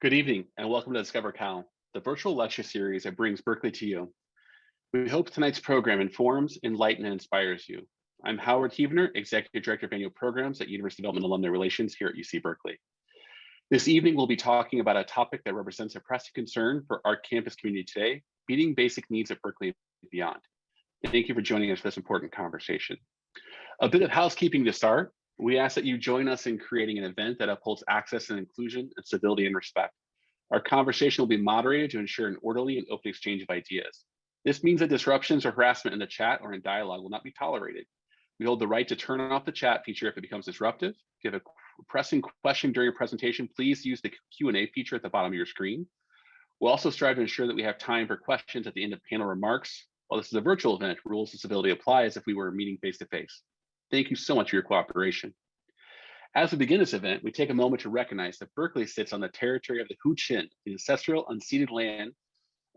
Good evening and welcome to Discover Cal, the virtual lecture series that brings Berkeley to you. We hope tonight's program informs, enlightens, and inspires you. I'm Howard Heavener, Executive Director of Annual Programs at University Development and Alumni Relations here at UC Berkeley. This evening, we'll be talking about a topic that represents a pressing concern for our campus community today, meeting basic needs at Berkeley and beyond. Thank you for joining us for this important conversation. A bit of housekeeping to start. We ask that you join us in creating an event that upholds access and inclusion and civility and respect. Our conversation will be moderated to ensure an orderly and open exchange of ideas. This means that disruptions or harassment in the chat or in dialogue will not be tolerated. We hold the right to turn off the chat feature if it becomes disruptive. If you have a pressing question during your presentation, please use the Q&A feature at the bottom of your screen. We'll also strive to ensure that we have time for questions at the end of panel remarks. While this is a virtual event, rules of civility apply as if we were meeting face-to-face. Thank you so much for your cooperation. As we begin this event, we take a moment to recognize that Berkeley sits on the territory of the Huichin, the ancestral unceded land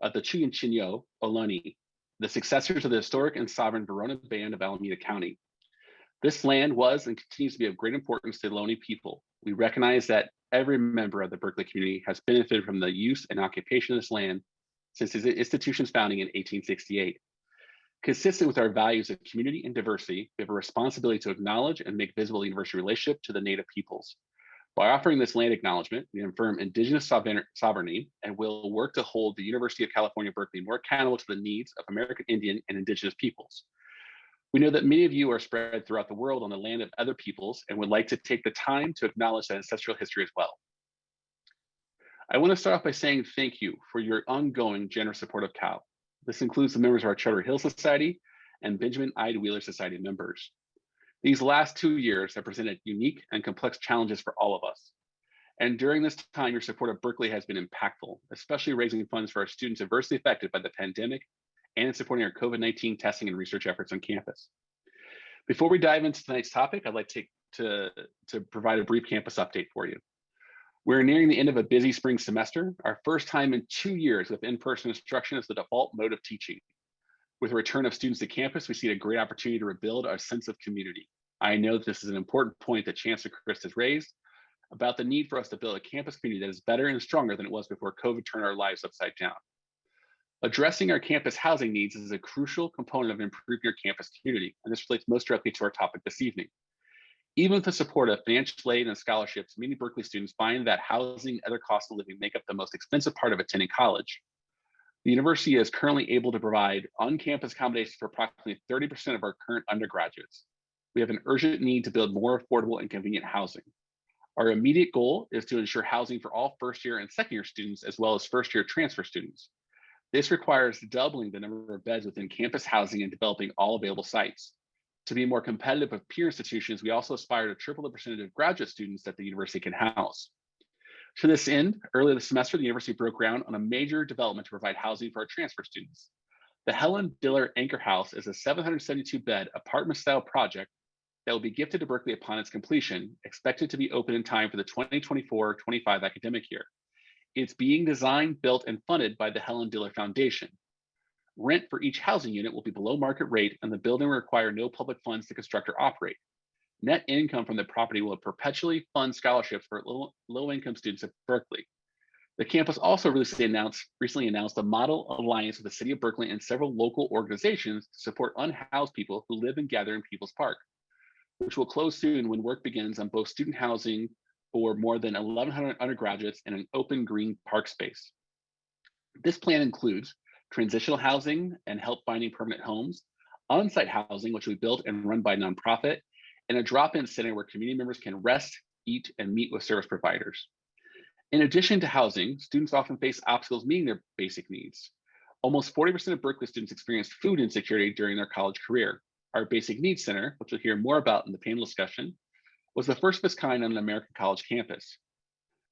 of the Chuyuchiño Ohlone, the successors of the historic and sovereign Verona Band of Alameda County. This land was and continues to be of great importance to the Ohlone people. We recognize that every member of the Berkeley community has benefited from the use and occupation of this land since its institution's founding in 1868. Consistent with our values of community and diversity, we have a responsibility to acknowledge and make visible the university relationship to the Native peoples. By offering this land acknowledgement, we affirm Indigenous sovereignty and will work to hold the University of California, Berkeley more accountable to the needs of American Indian and Indigenous peoples. We know that many of you are spread throughout the world on the land of other peoples and would like to take the time to acknowledge that ancestral history as well. I want to start off by saying thank you for your ongoing generous support of Cal. This includes the members of our Charter Hill Society and Benjamin Ide Wheeler Society members. These last 2 years have presented unique and complex challenges for all of us. And during this time, your support of Berkeley has been impactful, especially raising funds for our students adversely affected by the pandemic and in supporting our COVID-19 testing and research efforts on campus. Before we dive into tonight's topic, I'd like to provide a brief campus update for you. We're nearing the end of a busy spring semester, our first time in 2 years with in-person instruction as the default mode of teaching. With the return of students to campus, we see a great opportunity to rebuild our sense of community. I know that this is an important point that Chancellor Christ has raised about the need for us to build a campus community that is better and stronger than it was before COVID turned our lives upside down. Addressing our campus housing needs is a crucial component of improving your campus community, and this relates most directly to our topic this evening. Even with the support of financial aid and scholarships, many Berkeley students find that housing and other costs of living make up the most expensive part of attending college. The university is currently able to provide on-campus accommodations for approximately 30% of our current undergraduates. We have an urgent need to build more affordable and convenient housing. Our immediate goal is to ensure housing for all first-year and second-year students, as well as first-year transfer students. This requires doubling the number of beds within campus housing and developing all available sites. To be more competitive with peer institutions, we also aspire to triple the percentage of graduate students that the university can house. To this end, earlier this semester, the university broke ground on a major development to provide housing for our transfer students. The Helen Diller Anchor House is a 772-bed apartment-style project that will be gifted to Berkeley upon its completion, expected to be open in time for the 2024-25 academic year. It's being designed, built, and funded by the Helen Diller Foundation. Rent for each housing unit will be below market rate, and the building will require no public funds to construct or operate. Net income from the property will perpetually fund scholarships for low-income students at Berkeley. The campus also recently announced a model alliance with the City of Berkeley and several local organizations to support unhoused people who live and gather in People's Park, which will close soon when work begins on both student housing for more than 1,100 undergraduates and an open green park space. This plan includes transitional housing and help finding permanent homes, on-site housing, which we built and run by a nonprofit, and a drop-in center where community members can rest, eat, and meet with service providers. In addition to housing, students often face obstacles meeting their basic needs. Almost 40% of Berkeley students experienced food insecurity during their college career. Our Basic Needs Center, which we'll hear more about in the panel discussion, was the first of its kind on an American college campus.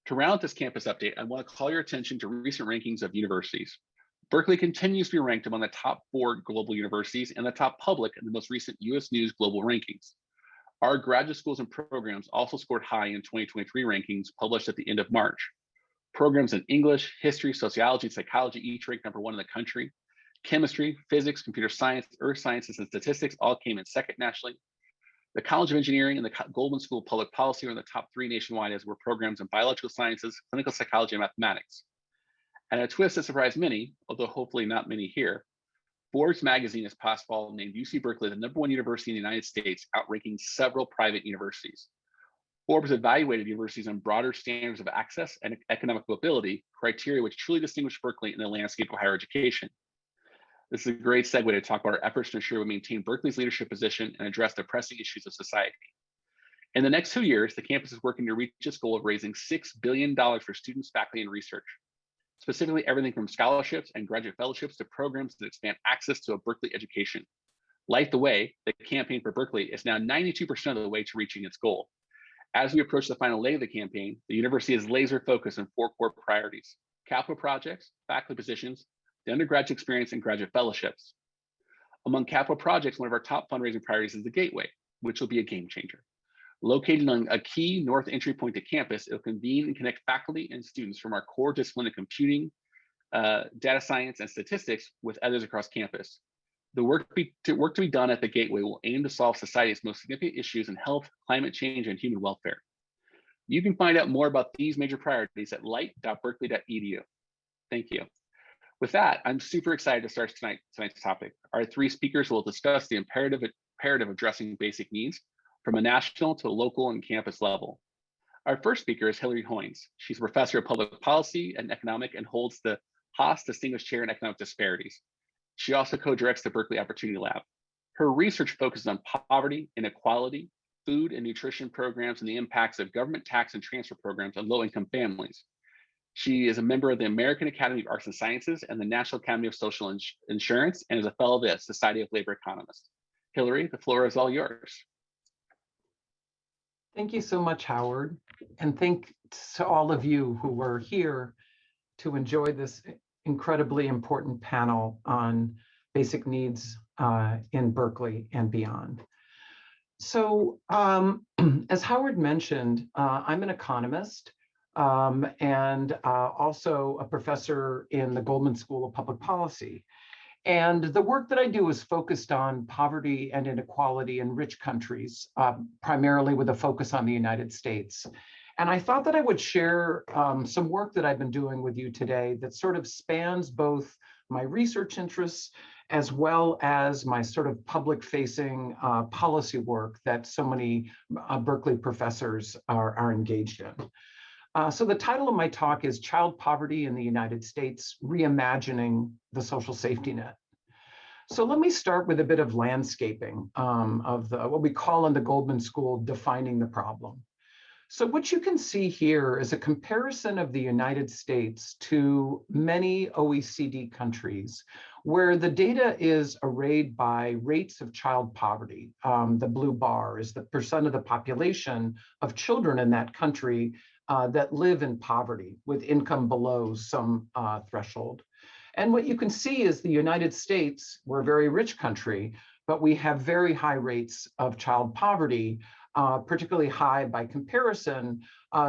To round out this campus update, I want to call your attention to recent rankings of universities. Berkeley continues to be ranked among the top 4 global universities and the top public in the most recent US News Global Rankings. Our graduate schools and programs also scored high in 2023 rankings published at the end of March. Programs in English, history, sociology, and psychology each ranked #1 in the country. Chemistry, physics, computer science, earth sciences, and statistics all came in second nationally. The College of Engineering and the Goldman School of Public Policy are in the top 3 nationwide as were programs in biological sciences, clinical psychology, and mathematics. And a twist that surprised many, although hopefully not many here, Forbes magazine this past fall named UC Berkeley the #1 university in the United States, outranking several private universities. Forbes evaluated universities on broader standards of access and economic mobility, criteria which truly distinguish Berkeley in the landscape of higher education. This is a great segue to talk about our efforts to ensure we maintain Berkeley's leadership position and address the pressing issues of society. In the next 2 years, the campus is working to reach its goal of raising $6 billion for students, faculty, and research, specifically everything from scholarships and graduate fellowships to programs that expand access to a Berkeley education. Light the Way, the campaign for Berkeley, is now 92% of the way to reaching its goal. As we approach the final leg of the campaign, the university is laser focused on 4 core priorities: capital projects, faculty positions, the undergraduate experience, and graduate fellowships. Among capital projects, one of our top fundraising priorities is the Gateway, which will be a game changer. Located on a key north entry point to campus, it will convene and connect faculty and students from our core discipline of computing, data science, and statistics with others across campus. The work to be done at the Gateway will aim to solve society's most significant issues in health, climate change, and human welfare. You can find out more about these major priorities at light.berkeley.edu. Thank you. With that, I'm super excited to start tonight's topic. Our 3 speakers will discuss the imperative of addressing basic needs from a national to a local and campus level. Our first speaker is Hilary Hoynes. She's a professor of public policy and economic and holds the Haas Distinguished Chair in Economic Disparities. She also co-directs the Berkeley Opportunity Lab. Her research focuses on poverty, inequality, food and nutrition programs, and the impacts of government tax and transfer programs on low-income families. She is a member of the American Academy of Arts and Sciences and the National Academy of Social Insurance, and is a fellow of the Society of Labor Economists. Hilary, the floor is all yours. Thank you so much, Howard. And thanks to all of you who were here to enjoy this incredibly important panel on basic needs in Berkeley and beyond. So as Howard mentioned, I'm an economist and also a professor in the Goldman School of Public Policy. And the work that I do is focused on poverty and inequality in rich countries, primarily with a focus on the United States. And I thought that I would share some work that I've been doing with you today that sort of spans both my research interests as well as my sort of public-facing policy work that so many Berkeley professors are engaged in. So the title of my talk is Child Poverty in the United States, Reimagining the Social Safety Net. So let me start with a bit of landscaping of what we call in the Goldman School, defining the problem. So what you can see here is a comparison of the United States to many OECD countries, where the data is arrayed by rates of child poverty. The blue bar is the percent of the population of children in that country that live in poverty with income below some threshold. And what you can see is the United States, we're a very rich country, but we have very high rates of child poverty, particularly high by comparison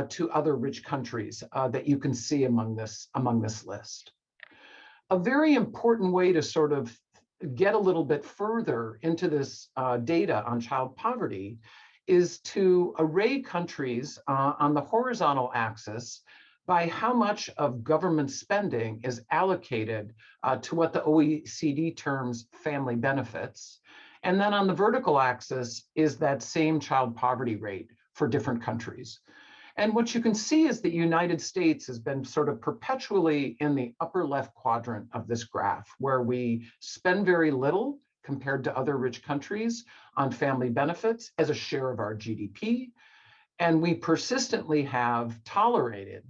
to other rich countries that you can see among this list. A very important way to sort of get a little bit further into this data on child poverty is to array countries on the horizontal axis by how much of government spending is allocated to what the OECD terms family benefits. And then on the vertical axis is that same child poverty rate for different countries. And what you can see is the United States has been sort of perpetually in the upper left quadrant of this graph, where we spend very little compared to other rich countries on family benefits as a share of our GDP. And we persistently have tolerated,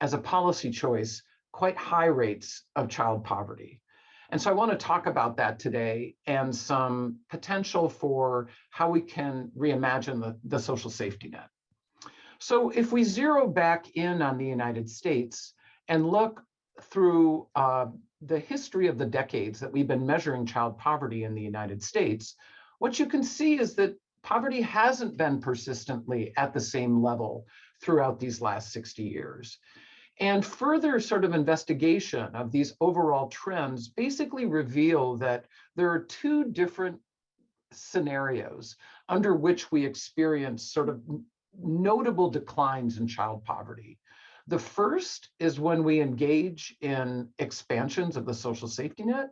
as a policy choice, quite high rates of child poverty. And so I want to talk about that today and some potential for how we can reimagine the social safety net. So if we zero back in on the United States and look through the history of the decades that we've been measuring child poverty in the United States, what you can see is that poverty hasn't been persistently at the same level throughout these last 60 years. And further sort of investigation of these overall trends basically reveal that there are 2 different scenarios under which we experience sort of notable declines in child poverty. The first is when we engage in expansions of the social safety net.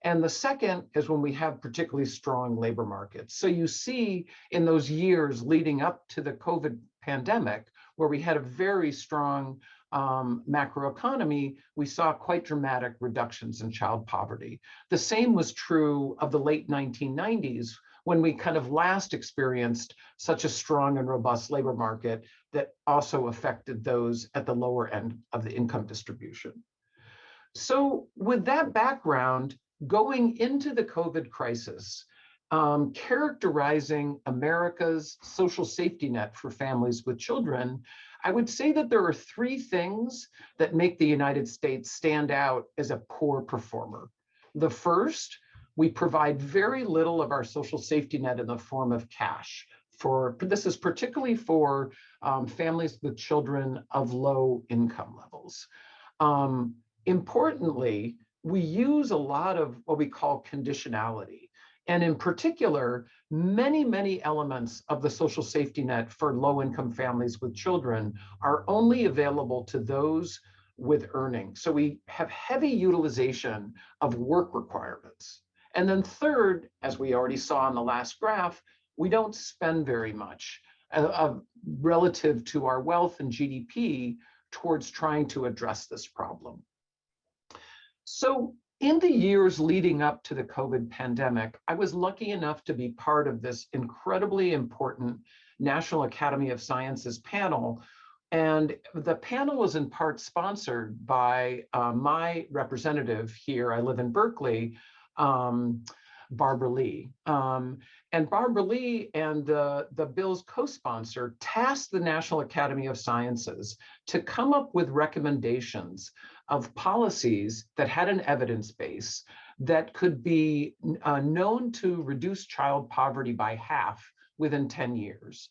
And the second is when we have particularly strong labor markets. So you see in those years leading up to the COVID pandemic, where we had a very strong macroeconomy, we saw quite dramatic reductions in child poverty. The same was true of the late 1990s, when we kind of last experienced such a strong and robust labor market that also affected those at the lower end of the income distribution. So with that background, going into the COVID crisis, characterizing America's social safety net for families with children, I would say that there are three things that make the United States stand out as a poor performer. The first, we provide very little of our social safety net in the form of cash. This is particularly for families with children of low income levels. Importantly, we use a lot of what we call conditionality. And in particular, many elements of the social safety net for low-income families with children are only available to those with earnings. So we have heavy utilization of work requirements. And then third, as we already saw in the last graph, we don't spend very much relative to our wealth and GDP towards trying to address this problem. So in the years leading up to the COVID pandemic, I was lucky enough to be part of this incredibly important National Academy of Sciences panel. And the panel was in part sponsored by my representative here. I live in Berkeley, Barbara Lee. And Barbara Lee and the bill's co-sponsor tasked the National Academy of Sciences to come up with recommendations of policies that had an evidence base that could be known to reduce child poverty by half within 10 years.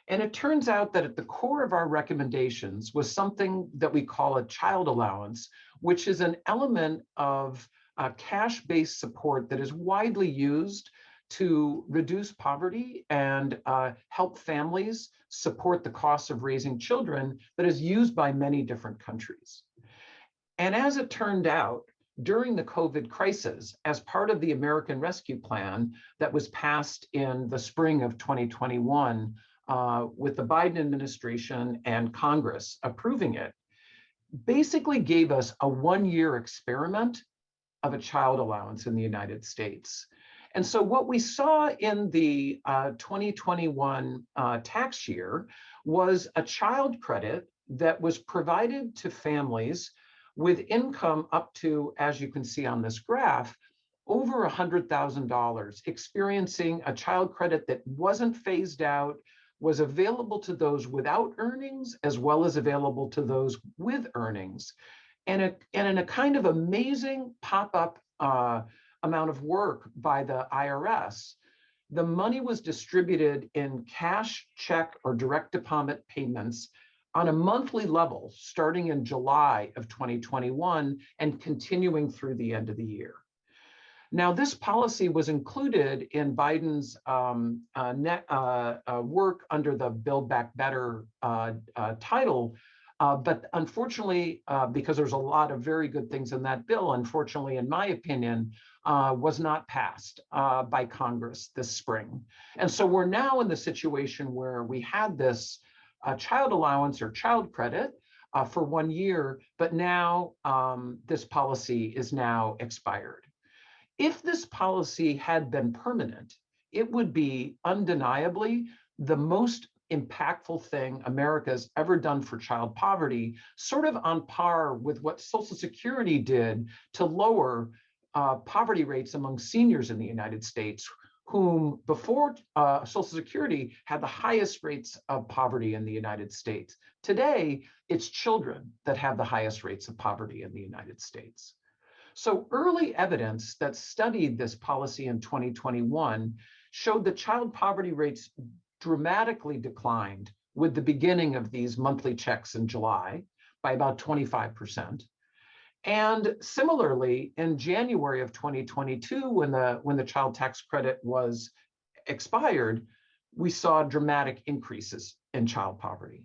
And it turns out that at the core of our recommendations was something that we call a child allowance, which is an element of cash-based support that is widely used to reduce poverty and help families support the costs of raising children, that is used by many different countries. And as it turned out, during the COVID crisis, as part of the American Rescue Plan that was passed in the spring of 2021, with the Biden administration and Congress approving it, basically gave us a one-year experiment of a child allowance in the United States. And so what we saw in the 2021 tax year was a child credit that was provided to families with income up to, as you can see on this graph, over $100,000, experiencing a child credit that wasn't phased out, was available to those without earnings, as well as available to those with earnings. And in a kind of amazing pop-up amount of work by the IRS, the money was distributed in cash, check, or direct deposit payments on a monthly level, starting in July of 2021 and continuing through the end of the year. Now, this policy was included in Biden's work under the Build Back Better title, but unfortunately, because there's a lot of very good things in that bill, unfortunately, in my opinion, was not passed by Congress this spring. And so we're now in the situation where we had this child allowance or child credit for 1 year, but now this policy is now expired. If this policy had been permanent, it would be undeniably the most impactful thing America's ever done for child poverty, sort of on par with what Social Security did to lower poverty rates among seniors in the United States, whom before Social Security had the highest rates of poverty in the United States. Today, it's children that have the highest rates of poverty in the United States. So early evidence that studied this policy in 2021 showed that child poverty rates dramatically declined with the beginning of these monthly checks in July by about 25%. And similarly, in January of 2022, when the child tax credit was expired, we saw dramatic increases in child poverty.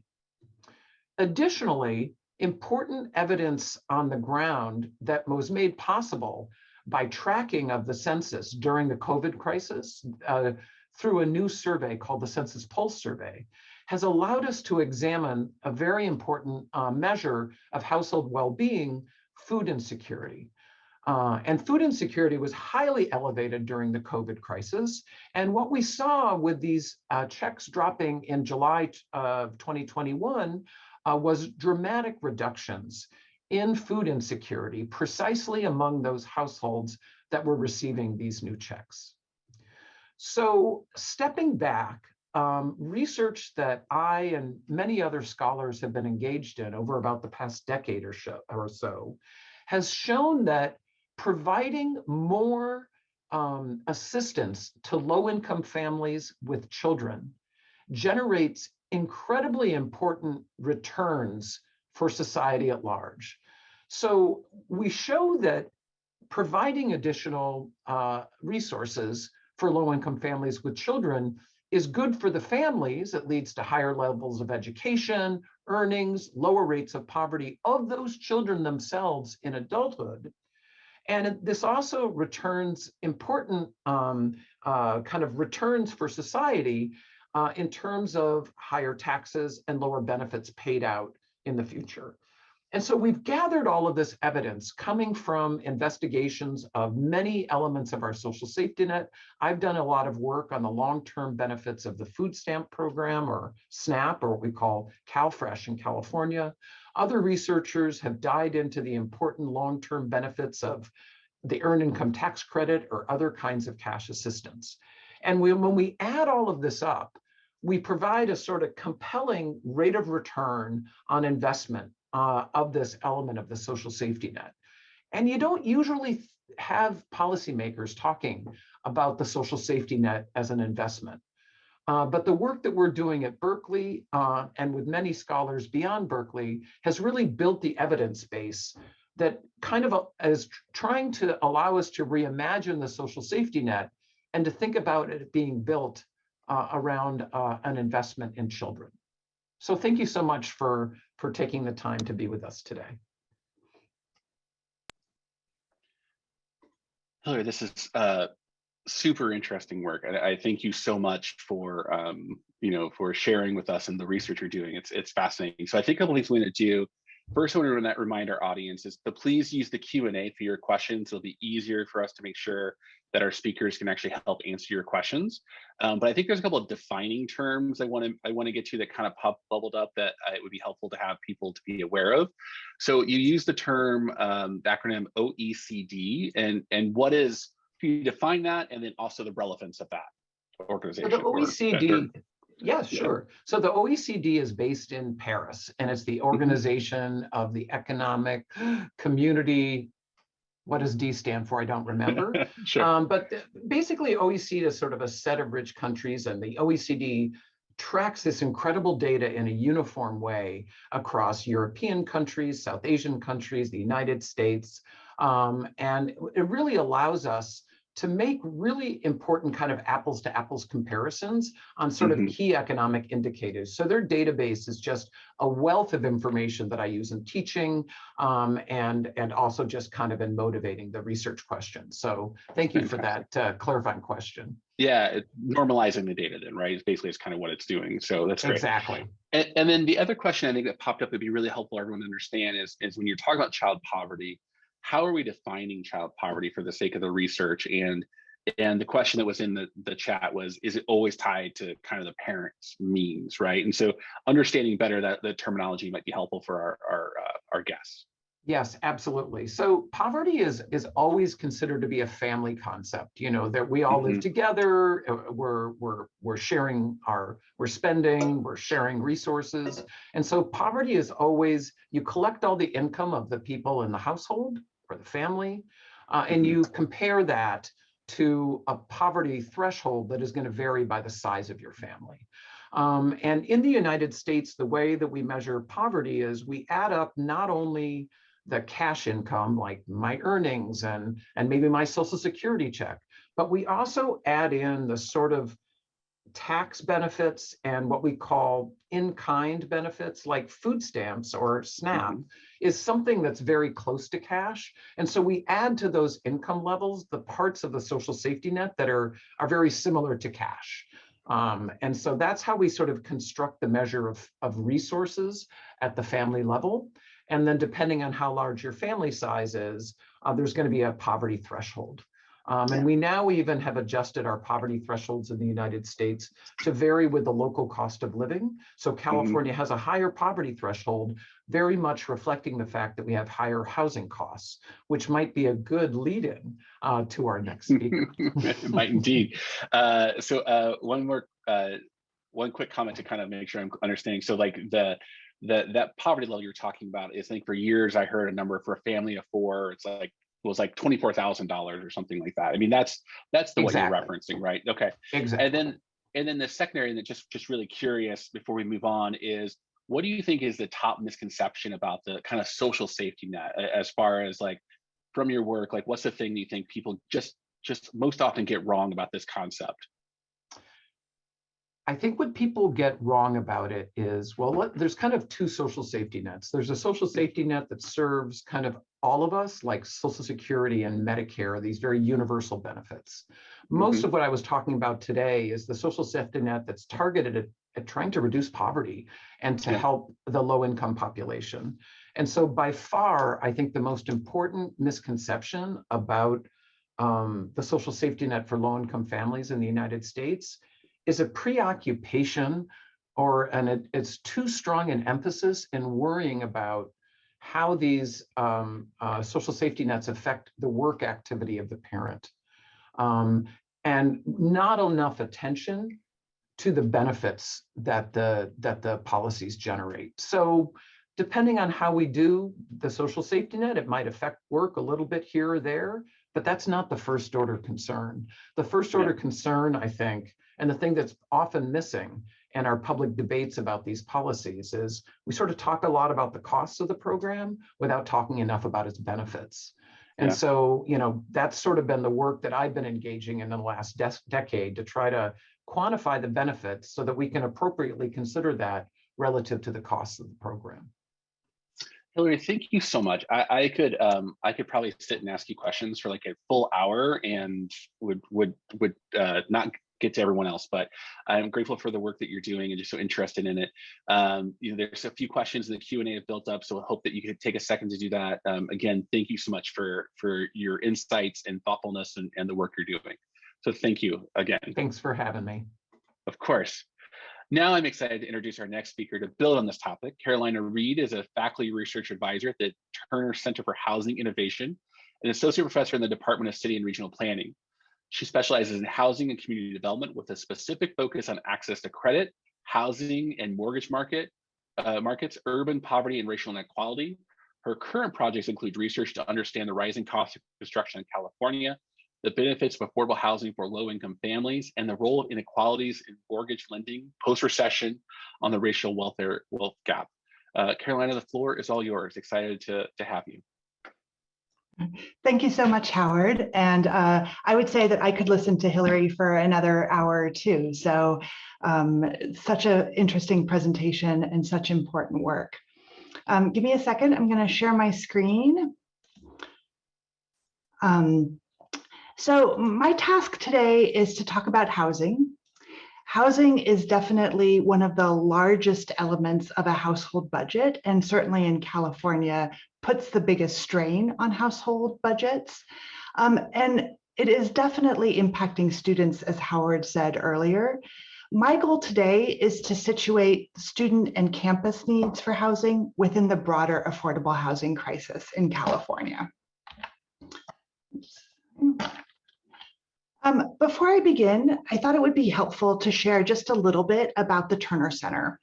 Additionally, important evidence on the ground that was made possible by tracking of the census during the COVID crisis through a new survey called the Census Pulse Survey has allowed us to examine a very important measure of household well-being, food insecurity. And food insecurity was highly elevated during the COVID crisis. And what we saw with these checks dropping in July of 2021 was dramatic reductions in food insecurity, precisely among those households that were receiving these new checks. So stepping back, research that I and many other scholars have been engaged in over about the past decade or so has shown that providing more assistance to low-income families with children generates incredibly important returns for society at large. So we show that providing additional resources for low-income families with children is good for the families. It leads to higher levels of education, earnings, lower rates of poverty of those children themselves in adulthood. And this also returns important kind of returns for society in terms of higher taxes and lower benefits paid out in the future. And so we've gathered all of this evidence coming from investigations of many elements of our social safety net. I've done a lot of work on the long-term benefits of the food stamp program, or SNAP, or what we call CalFresh in California. Other researchers have dived into the important long-term benefits of the earned income tax credit or other kinds of cash assistance. And when we add all of this up, we provide a sort of compelling rate of return on investment of this element of the social safety net. And you don't usually have policymakers talking about the social safety net as an investment. But the work that we're doing at Berkeley and with many scholars beyond Berkeley has really built the evidence base that kind of is trying to allow us to reimagine the social safety net and to think about it being built around an investment in children. So thank you so much for taking the time to be with us today. Hillary, this is super interesting work. I thank you so much for for sharing with us and the research you're doing. It's fascinating. So I think a couple things we're going to do. First, I want to remind our audience is to please use the Q&A for your questions. It'll be easier for us to make sure that our speakers can actually help answer your questions. But I think there's a couple of defining terms I want to get to that kind of bubbled up that it would be helpful to have people to be aware of. So you use the term, the acronym OECD, and what is, can you define that, and then also the relevance of that organization? So the OECD. Yes, sure. So the OECD is based in Paris, and it's the Organization of the Economic Community. What does D stand for? I don't remember. Sure. But basically, OECD is sort of a set of rich countries, and the OECD tracks this incredible data in a uniform way across European countries, South Asian countries, the United States. And it really allows us to make really important kind of apples to apples comparisons on sort of key economic indicators. So their database is just a wealth of information that I use in teaching and also just kind of in motivating the research questions. So thank you for that clarifying question. Yeah, normalizing the data then, right? It's kind of what it's doing. So that's great. Exactly. And then the other question I think that popped up would be really helpful for everyone to understand is when you're talking about child poverty, how are we defining child poverty for the sake of the research? And the question that was in the chat was, is it always tied to kind of the parents' means, right? And so understanding better that the terminology might be helpful for our guests. Yes, absolutely. So poverty is always considered to be a family concept, you know, that we all live together, we're sharing we're spending, we're sharing resources. And so poverty is always, you collect all the income of the people in the household or the family, and you compare that to a poverty threshold that is going to vary by the size of your family. And in the United States, the way that we measure poverty is we add up not only the cash income, like my earnings and maybe my Social Security check. But we also add in the sort of tax benefits and what we call in-kind benefits like food stamps or SNAP is something that's very close to cash. And so we add to those income levels the parts of the social safety net that are very similar to cash. And so that's how we sort of construct the measure of resources at the family level. And then depending on how large your family size is, there's going to be a poverty threshold. And we now even have adjusted our poverty thresholds in the United States to vary with the local cost of living. So California has a higher poverty threshold, very much reflecting the fact that we have higher housing costs, which might be a good lead-in to our next speaker. It might indeed. One quick comment to kind of make sure I'm understanding. So like that poverty level you're talking about is, I think for years I heard a number for a family of four, it was like $24,000 or something like that. I mean, that's the what you're referencing, right? Okay. Exactly. And then the secondary, and just really curious before we move on, is what do you think is the top misconception about the kind of social safety net, as far as like from your work, like what's the thing that you think people just most often get wrong about this concept? I think what people get wrong about it is, well, there's kind of two social safety nets. There's a social safety net that serves kind of all of us, like Social Security and Medicare, these very universal benefits. Most of what I was talking about today is the social safety net that's targeted at trying to reduce poverty and to help the low-income population. And so by far, I think the most important misconception about the social safety net for low-income families in the United States is a preoccupation it's too strong an emphasis in worrying about how these social safety nets affect the work activity of the parent, and not enough attention to the benefits that the policies generate. So depending on how we do the social safety net, it might affect work a little bit here or there, but that's not the first order concern. The first order concern, I think, and the thing that's often missing in our public debates about these policies is we sort of talk a lot about the costs of the program without talking enough about its benefits. And so, that's sort of been the work that I've been engaging in the last decade to try to quantify the benefits so that we can appropriately consider that relative to the costs of the program. Hillary, thank you so much. I could probably sit and ask you questions for like a full hour and would not get to everyone else, but I'm grateful for the work that you're doing and just so interested in it. There's a few questions in the Q&A have built up, so I hope that you could take a second to do that. Again, thank you so much for your insights and thoughtfulness and the work you're doing. So thank you again. Thanks for having me. Of course. Now I'm excited to introduce our next speaker to build on this topic. Carolina Reed is a faculty research advisor at the Turner Center for Housing Innovation, an associate professor in the Department of City and Regional Planning. She specializes in housing and community development with a specific focus on access to credit, housing and mortgage markets, urban poverty and racial inequality. Her current projects include research to understand the rising cost of construction in California, the benefits of affordable housing for low-income families, and the role of inequalities in mortgage lending post-recession on the racial wealth gap. Carolina, the floor is all yours. Excited to have you. Thank you so much, Howard. And I would say that I could listen to Hillary for another hour or two. So such an interesting presentation and such important work. Give me a second. I'm going to share my screen. So my task today is to talk about housing. Housing is definitely one of the largest elements of a household budget, and certainly in California puts the biggest strain on household budgets. And it is definitely impacting students, as Howard said earlier. My goal today is to situate student and campus needs for housing within the broader affordable housing crisis in California. Before I begin, I thought it would be helpful to share just a little bit about the Turner Center.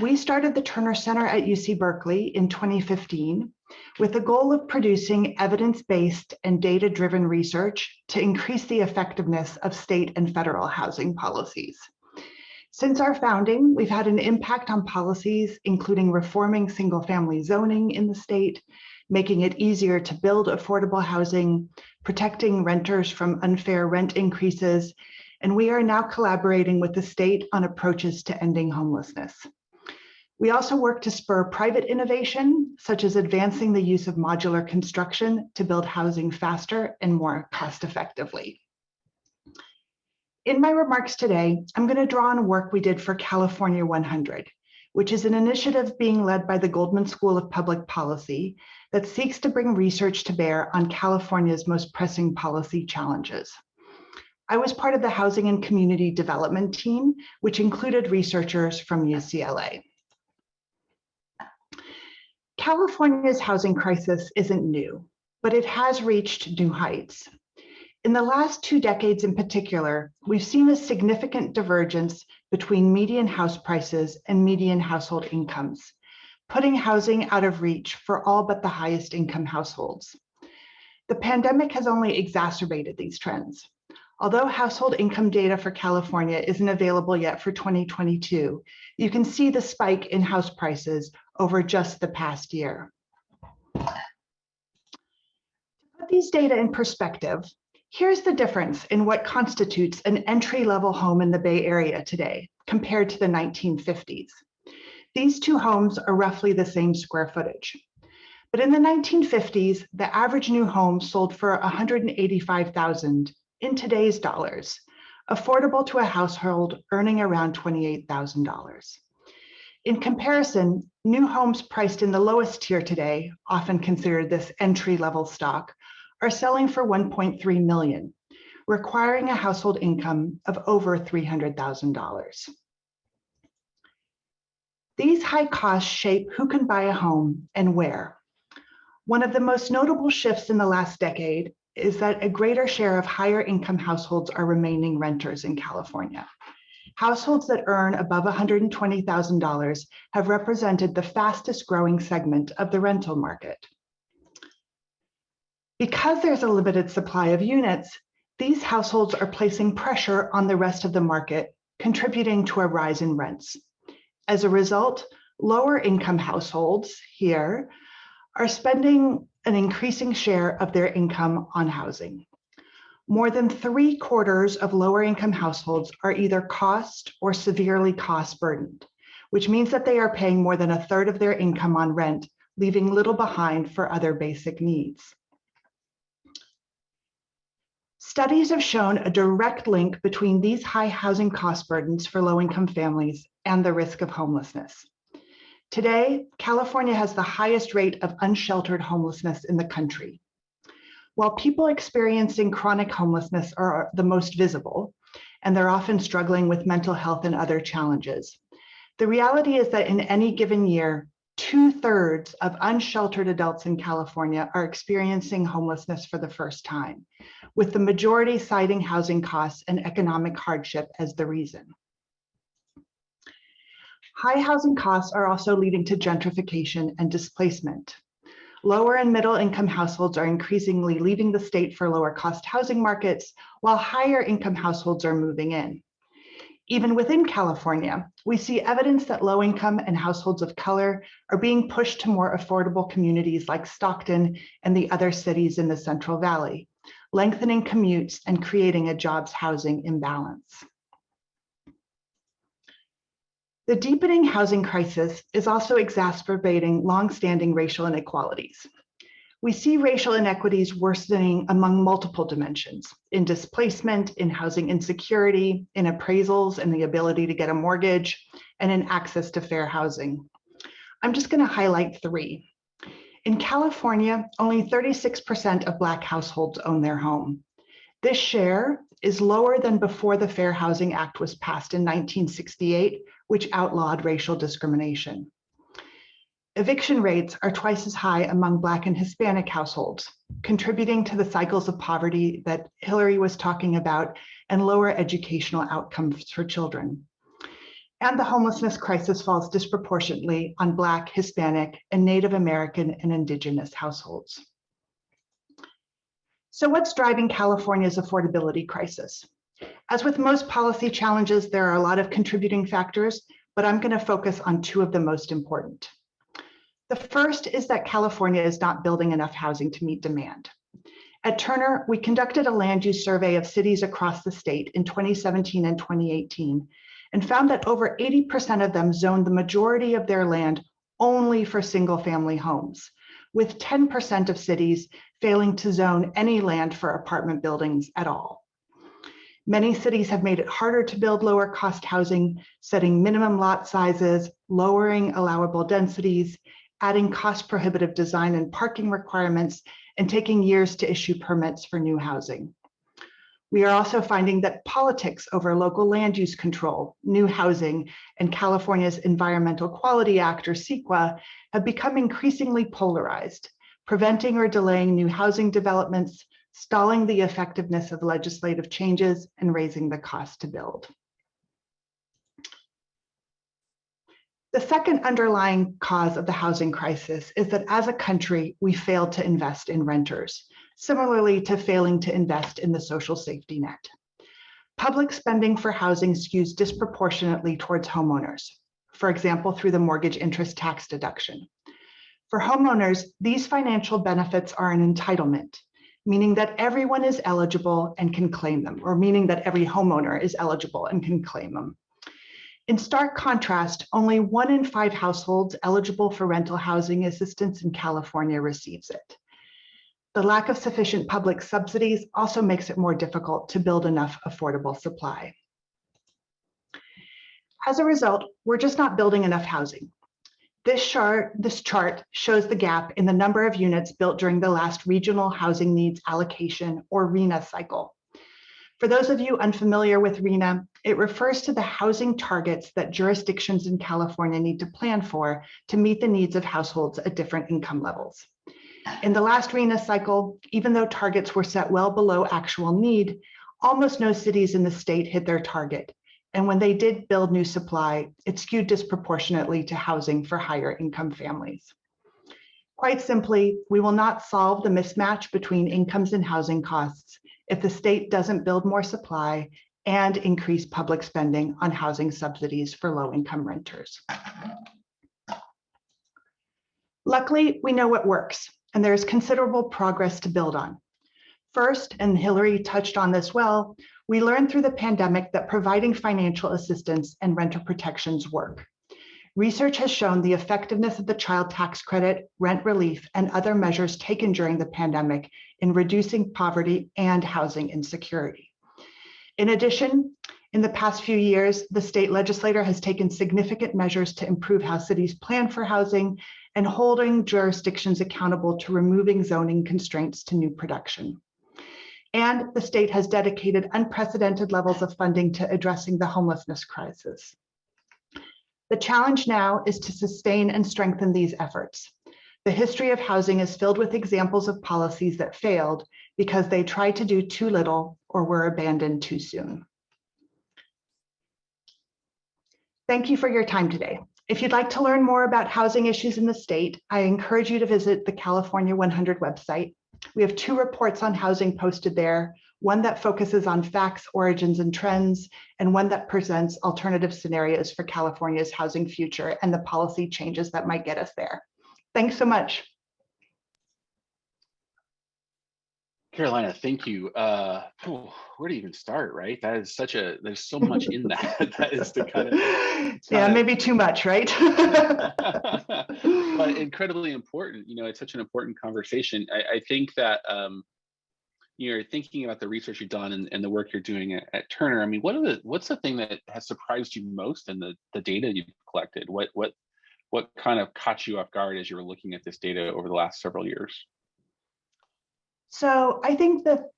We started the Turner Center at UC Berkeley in 2015 with the goal of producing evidence-based and data-driven research to increase the effectiveness of state and federal housing policies. Since our founding, we've had an impact on policies, including reforming single-family zoning in the state, making it easier to build affordable housing, protecting renters from unfair rent increases, and we are now collaborating with the state on approaches to ending homelessness. We also work to spur private innovation, such as advancing the use of modular construction to build housing faster and more cost-effectively. In my remarks today, I'm going to draw on work we did for California 100, which is an initiative being led by the Goldman School of Public Policy that seeks to bring research to bear on California's most pressing policy challenges. I was part of the Housing and Community Development team, which included researchers from UCLA. California's housing crisis isn't new, but it has reached new heights. In the last 2 decades in particular, we've seen a significant divergence between median house prices and median household incomes, putting housing out of reach for all but the highest income households. The pandemic has only exacerbated these trends. Although household income data for California isn't available yet for 2022, you can see the spike in house prices over just the past year. To put these data in perspective, here's the difference in what constitutes an entry-level home in the Bay Area today compared to the 1950s. These two homes are roughly the same square footage. But in the 1950s, the average new home sold for $185,000 in today's dollars, affordable to a household earning around $28,000. In comparison, new homes priced in the lowest tier today, often considered this entry-level stock, are selling for $1.3 million, requiring a household income of over $300,000. These high costs shape who can buy a home and where. One of the most notable shifts in the last decade is that a greater share of higher income households are remaining renters in California. Households that earn above $120,000 have represented the fastest growing segment of the rental market. Because there's a limited supply of units, these households are placing pressure on the rest of the market, contributing to a rise in rents. As a result, lower income households here are spending an increasing share of their income on housing. More than 3/4 of lower income households are either cost or severely cost burdened, which means that they are paying more than 1/3 of their income on rent, leaving little behind for other basic needs. Studies have shown a direct link between these high housing cost burdens for low-income families and the risk of homelessness. Today, California has the highest rate of unsheltered homelessness in the country. While people experiencing chronic homelessness are the most visible, and they're often struggling with mental health and other challenges, the reality is that in any given year, 2/3 of unsheltered adults in California are experiencing homelessness for the first time, with the majority citing housing costs and economic hardship as the reason. High housing costs are also leading to gentrification and displacement. Lower and middle income households are increasingly leaving the state for lower cost housing markets, while higher income households are moving in. Even within California, we see evidence that low income and households of color are being pushed to more affordable communities like Stockton and the other cities in the Central Valley, lengthening commutes and creating a jobs housing imbalance. The deepening housing crisis is also exacerbating longstanding racial inequalities. We see racial inequities worsening among multiple dimensions: in displacement, in housing insecurity, in appraisals and the ability to get a mortgage, and in access to fair housing. I'm just going to highlight 3. In California, only 36% of Black households own their home. This share is lower than before the Fair Housing Act was passed in 1968, which outlawed racial discrimination. Eviction rates are twice as high among Black and Hispanic households, contributing to the cycles of poverty that Hillary was talking about and lower educational outcomes for children. And the homelessness crisis falls disproportionately on Black, Hispanic, and Native American and Indigenous households. So what's driving California's affordability crisis? As with most policy challenges, there are a lot of contributing factors, but I'm going to focus on two of the most important. The first is that California is not building enough housing to meet demand. At Turner, we conducted a land use survey of cities across the state in 2017 and 2018 and found that over 80% of them zoned the majority of their land only for single-family homes, with 10% of cities failing to zone any land for apartment buildings at all. Many cities have made it harder to build lower cost housing, setting minimum lot sizes, lowering allowable densities, adding cost prohibitive design and parking requirements, and taking years to issue permits for new housing. We are also finding that politics over local land use control, new housing, and California's Environmental Quality Act, or CEQA, have become increasingly polarized, preventing or delaying new housing developments, stalling the effectiveness of legislative changes, and raising the cost to build. The second underlying cause of the housing crisis is that as a country, we failed to invest in renters, similarly to failing to invest in the social safety net. Public spending for housing skews disproportionately towards homeowners, for example, through the mortgage interest tax deduction. For homeowners, these financial benefits are an entitlement, meaning that everyone is eligible and can claim them, or meaning that every homeowner is eligible and can claim them. In stark contrast, only 1 in 5 households eligible for rental housing assistance in California receives it. The lack of sufficient public subsidies also makes it more difficult to build enough affordable supply. As a result, we're just not building enough housing. This chart shows the gap in the number of units built during the last Regional Housing Needs Allocation, or RHNA, cycle. For those of you unfamiliar with RHNA, it refers to the housing targets that jurisdictions in California need to plan for to meet the needs of households at different income levels. In the last RHNA cycle, even though targets were set well below actual need, almost no cities in the state hit their target. And when they did build new supply, it skewed disproportionately to housing for higher income families. Quite simply, we will not solve the mismatch between incomes and housing costs if the state doesn't build more supply and increase public spending on housing subsidies for low-income renters. Luckily, we know what works, and there is considerable progress to build on. First, and Hillary touched on this well, we learned through the pandemic that providing financial assistance and renter protections work. Research has shown the effectiveness of the child tax credit, rent relief, and other measures taken during the pandemic in reducing poverty and housing insecurity. In addition, in the past few years, the state legislature has taken significant measures to improve how cities plan for housing and holding jurisdictions accountable to removing zoning constraints to new production. And the state has dedicated unprecedented levels of funding to addressing the homelessness crisis. The challenge now is to sustain and strengthen these efforts. The history of housing is filled with examples of policies that failed because they tried to do too little or were abandoned too soon. Thank you for your time today. If you'd like to learn more about housing issues in the state, I encourage you to visit the California 100 website. We have 2 reports on housing posted there, one that focuses on facts, origins, and trends, and one that presents alternative scenarios for California's housing future and the policy changes that might get us there. Thanks so much. Carolina, thank you. Where to even start, right? That is there's so much in that. That is the kind of yeah, maybe too much, right? But incredibly important. You know, it's such an important conversation. I think that you're thinking about the research you've done and the work you're doing at Turner. I mean, what's the thing that has surprised you most in the data you've collected? What kind of caught you off guard as you were looking at this data over the last several years? So I think that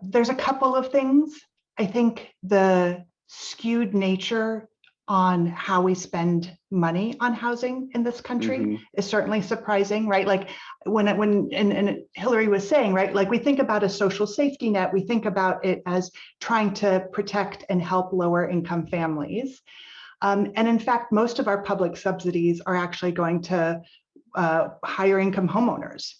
there's a couple of things. I think the skewed nature on how we spend money on housing in this country is certainly surprising, right? Like when Hillary was saying, right, like we think about a social safety net, we think about it as trying to protect and help lower income families. And in fact, most of our public subsidies are actually going to higher income homeowners.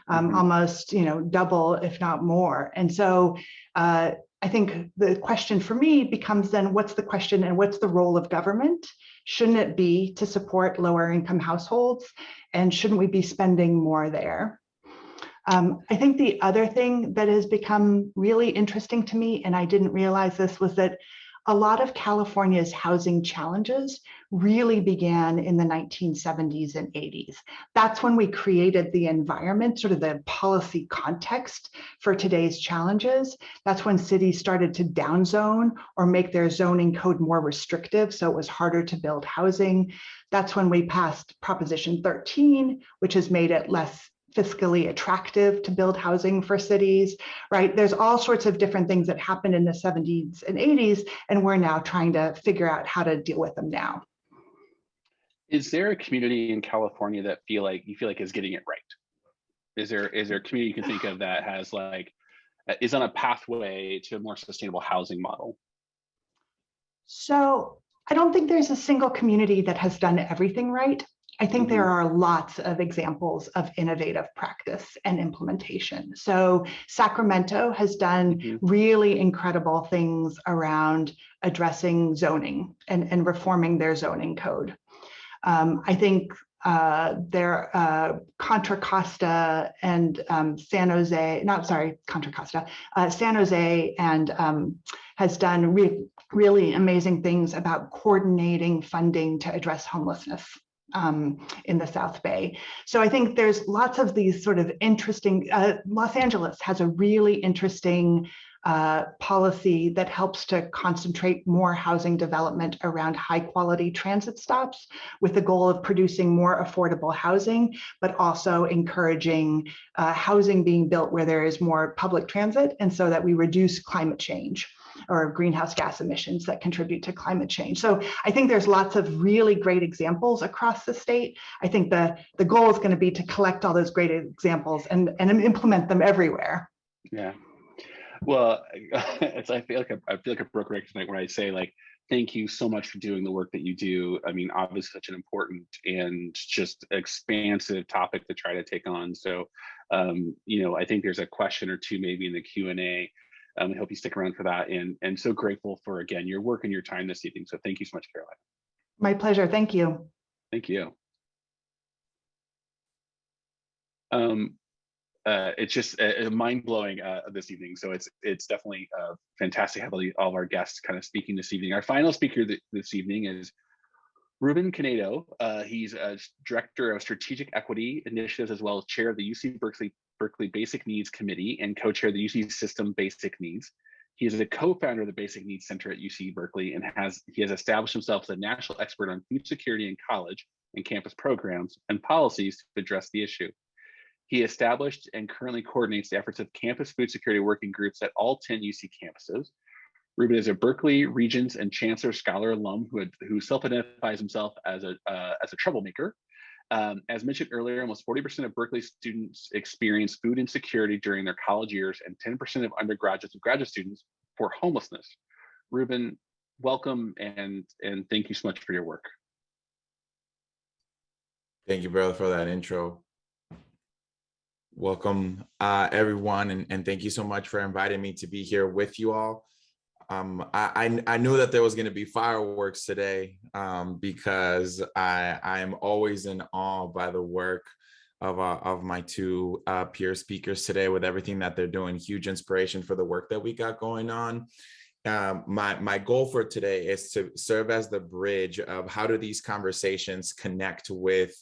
Almost, double, if not more. And so I I think the question for me becomes then, what's the question and what's the role of government? Shouldn't it be to support lower income households? And shouldn't we be spending more there? I think the other thing that has become really interesting to me, and I didn't realize this, was that a lot of California's housing challenges really began in the 1970s and 80s. That's when we created the environment, sort of the policy context for today's challenges. That's when cities started to downzone or make their zoning code more restrictive, so it was harder to build housing. That's when we passed Proposition 13, which has made it less fiscally attractive to build housing for cities, right? There's all sorts of different things that happened in the 70s and 80s, and we're now trying to figure out how to deal with them now. Is there a community in California that you feel like is getting it right? Is there a community you can think of that has is on a pathway to a more sustainable housing model? So I don't think there's a single community that has done everything right. I think there are lots of examples of innovative practice and implementation. So Sacramento has done really incredible things around addressing zoning and reforming their zoning code. I think Contra Costa and San Jose and has done really amazing things about coordinating funding to address homelessness in the South Bay. So I think there's lots of these sort of interesting, Los Angeles has a really interesting policy that helps to concentrate more housing development around high quality transit stops with the goal of producing more affordable housing, but also encouraging housing being built where there is more public transit, and so that we reduce climate change or greenhouse gas emissions that contribute to climate change. So I think there's lots of really great examples across the state. I think the goal is going to be to collect all those great examples and implement them everywhere. Yeah. Well, I feel like a broken record tonight when I say thank you so much for doing the work that you do. I mean, obviously such an important and just expansive topic to try to take on. So, I think there's a question or two maybe in the Q&A. I hope you stick around for that, and so grateful for, again, your work and your time this evening. So thank you so much, Caroline. My pleasure. Thank you. Thank you. It's just mind-blowing this evening. So it's definitely fantastic to have all of our guests kind of speaking this evening. Our final speaker this evening is Ruben Canedo. He's a director of strategic equity initiatives, as well as chair of the UC Berkeley Basic Needs Committee and co-chair of the UC System Basic Needs. He is a co-founder of the Basic Needs Center at UC Berkeley, and he has established himself as a national expert on food security in college and campus programs and policies to address the issue. He established and currently coordinates the efforts of campus food security working groups at all 10 UC campuses. Ruben is a Berkeley Regents and Chancellor Scholar alum who self-identifies himself as a troublemaker. As mentioned earlier, almost 40% of Berkeley students experience food insecurity during their college years, and 10% of undergraduates and graduate students for homelessness. Ruben, welcome, and thank you so much for your work. Thank you, brother, for that intro. Welcome, everyone, and thank you so much for inviting me to be here with you all. I knew that there was going to be fireworks today because I'm always in awe by the work of my two peer speakers today with everything that they're doing. Huge inspiration for the work that we got going on. My goal for today is to serve as the bridge of how do these conversations connect with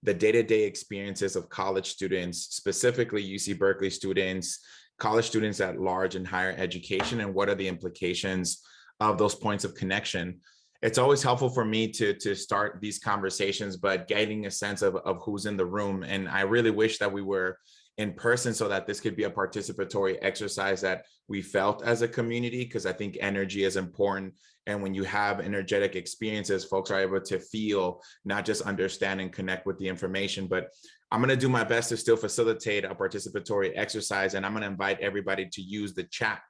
the day-to-day experiences of college students, specifically UC Berkeley students, college students at large in higher education, and what are the implications of those points of connection. It's always helpful for me to start these conversations, but getting a sense of who's in the room. And I really wish that we were in person so that this could be a participatory exercise that we felt as a community, because I think energy is important. And when you have energetic experiences, folks are able to feel, not just understand and connect with the information. But I'm going to do my best to still facilitate a participatory exercise, and I'm going to invite everybody to use the chat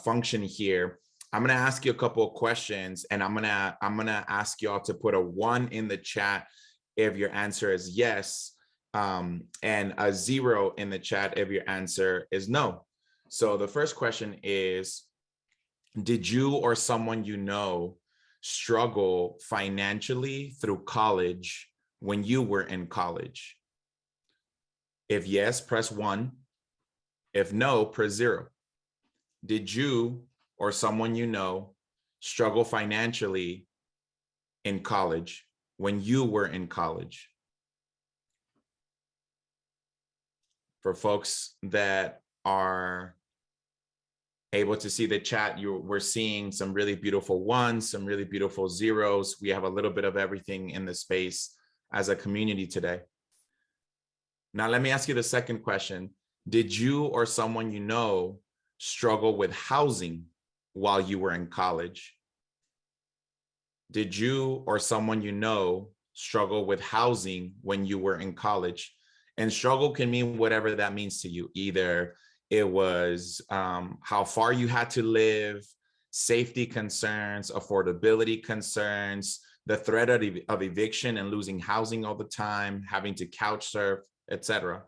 function here. I'm going to ask you a couple of questions, and I'm going to ask y'all to put a 1 in the chat if your answer is yes, and a 0 in the chat if your answer is no. So the first question is, Did you or someone you know struggle financially through college when you were in college? If yes, press 1. If no, press 0. Did you or someone you know struggle financially in college when you were in college? For folks that are able to see the chat, we're seeing some really beautiful ones, some really beautiful zeros. We have a little bit of everything in the space as a community today. Now, let me ask you the second question. Did you or someone you know struggle with housing while you were in college? Did you or someone you know struggle with housing when you were in college? And struggle can mean whatever that means to you. Either it was how far you had to live, safety concerns, affordability concerns, the threat of eviction and losing housing all the time, having to couch surf, etc.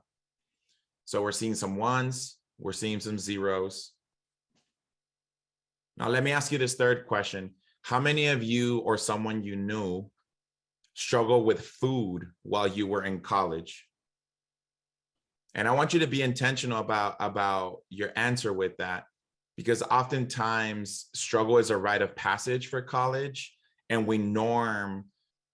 So we're seeing some ones, we're seeing some zeros. Now, let me ask you this third question. How many of you or someone you knew struggle with food while you were in college? And I want you to be intentional about your answer with that, because oftentimes struggle is a rite of passage for college, and we norm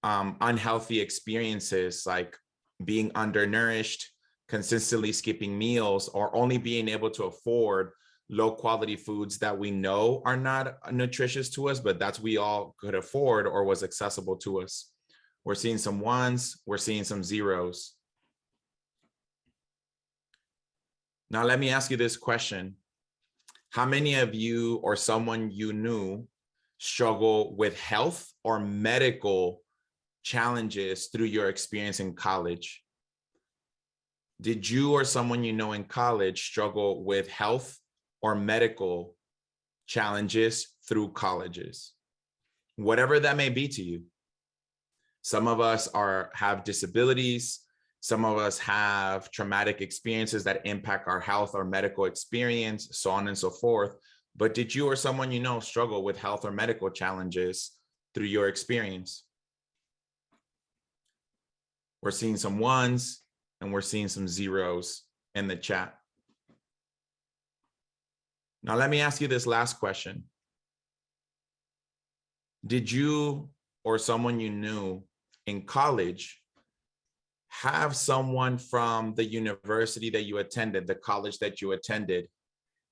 unhealthy experiences like being undernourished, consistently skipping meals, or only being able to afford low quality foods that we know are not nutritious to us, but that's we all could afford or was accessible to us. We're seeing some ones, we're seeing some zeros. Now, let me ask you this question. How many of you or someone you knew struggle with health or medical challenges through your experience in college? Did you or someone you know in college struggle with health or medical challenges through colleges? Whatever that may be to you. Some of us have disabilities. Some of us have traumatic experiences that impact our health or medical experience, so on and so forth. But did you or someone you know struggle with health or medical challenges through your experience? We're seeing some ones and we're seeing some zeros in the chat. Now, let me ask you this last question. Did you or someone you knew in college have someone from the university that you attended, the college that you attended,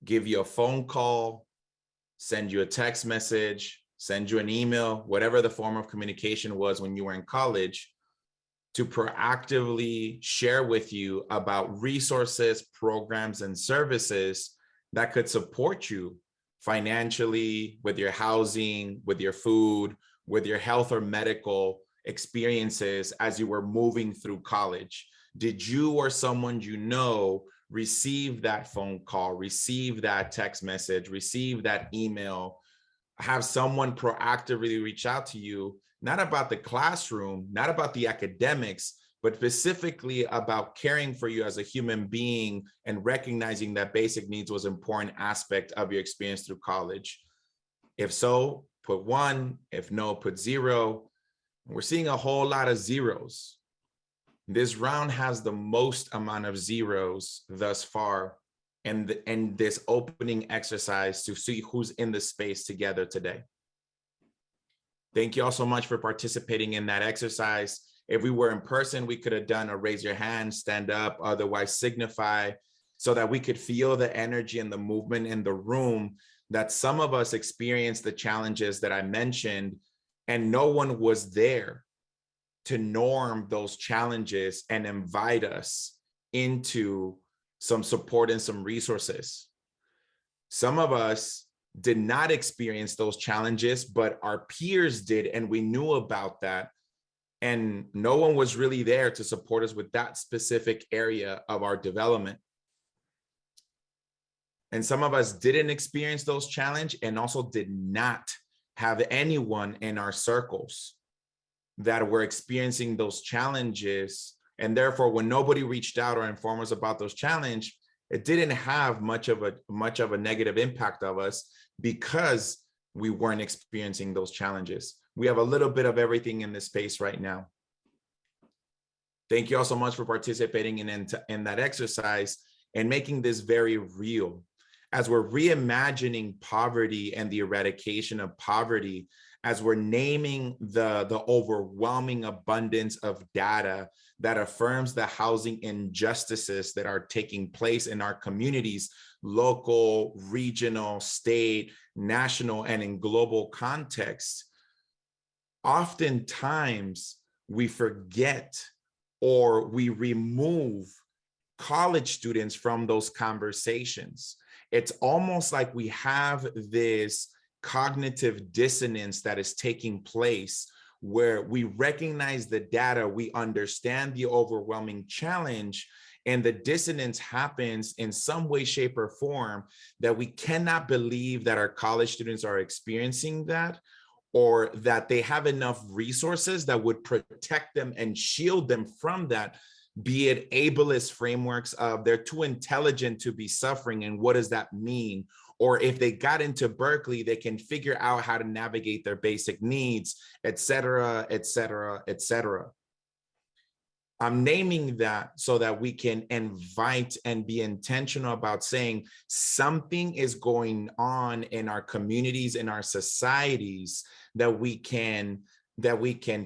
give you a phone call, send you a text message, send you an email, whatever the form of communication was when you were in college, to proactively share with you about resources, programs, and services that could support you financially, with your housing, with your food, with your health or medical experiences as you were moving through college? Did you or someone you know receive that phone call, receive that text message, receive that email, have someone proactively reach out to you, not about the classroom, not about the academics, but specifically about caring for you as a human being and recognizing that basic needs was an important aspect of your experience through college? If so, put 1. If no, put 0. We're seeing a whole lot of zeros. This round has the most amount of zeros thus far in this opening exercise to see who's in the space together today. Thank you all so much for participating in that exercise. If we were in person, we could have done a raise your hand, stand up, otherwise signify, so that we could feel the energy and the movement in the room, that some of us experienced the challenges that I mentioned, and no one was there to norm those challenges and invite us into some support and some resources. Some of us did not experience those challenges, but our peers did, and we knew about that. And no one was really there to support us with that specific area of our development. And some of us didn't experience those challenges and also did not have anyone in our circles that were experiencing those challenges. And therefore, when nobody reached out or informed us about those challenges, it didn't have much of a negative impact of us, because we weren't experiencing those challenges. We have a little bit of everything in this space right now. Thank you all so much for participating in that exercise and making this very real. As we're reimagining poverty and the eradication of poverty, as we're naming the overwhelming abundance of data that affirms the housing injustices that are taking place in our communities, local, regional, state, national, and in global context, oftentimes we forget or we remove college students from those conversations. It's almost like we have this cognitive dissonance that is taking place where we recognize the data, we understand the overwhelming challenge, and the dissonance happens in some way, shape, or form that we cannot believe that our college students are experiencing that, or that they have enough resources that would protect them and shield them from that, be it ableist frameworks of they're too intelligent to be suffering, and what does that mean? Or if they got into Berkeley, they can figure out how to navigate their basic needs, et cetera, et cetera, et cetera. I'm naming that so that we can invite and be intentional about saying something is going on in our communities, in our societies, that we can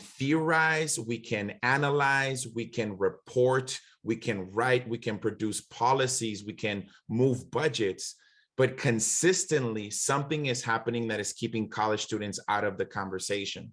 theorize, we can analyze, we can report, we can write, we can produce policies, we can move budgets, but consistently something is happening that is keeping college students out of the conversation.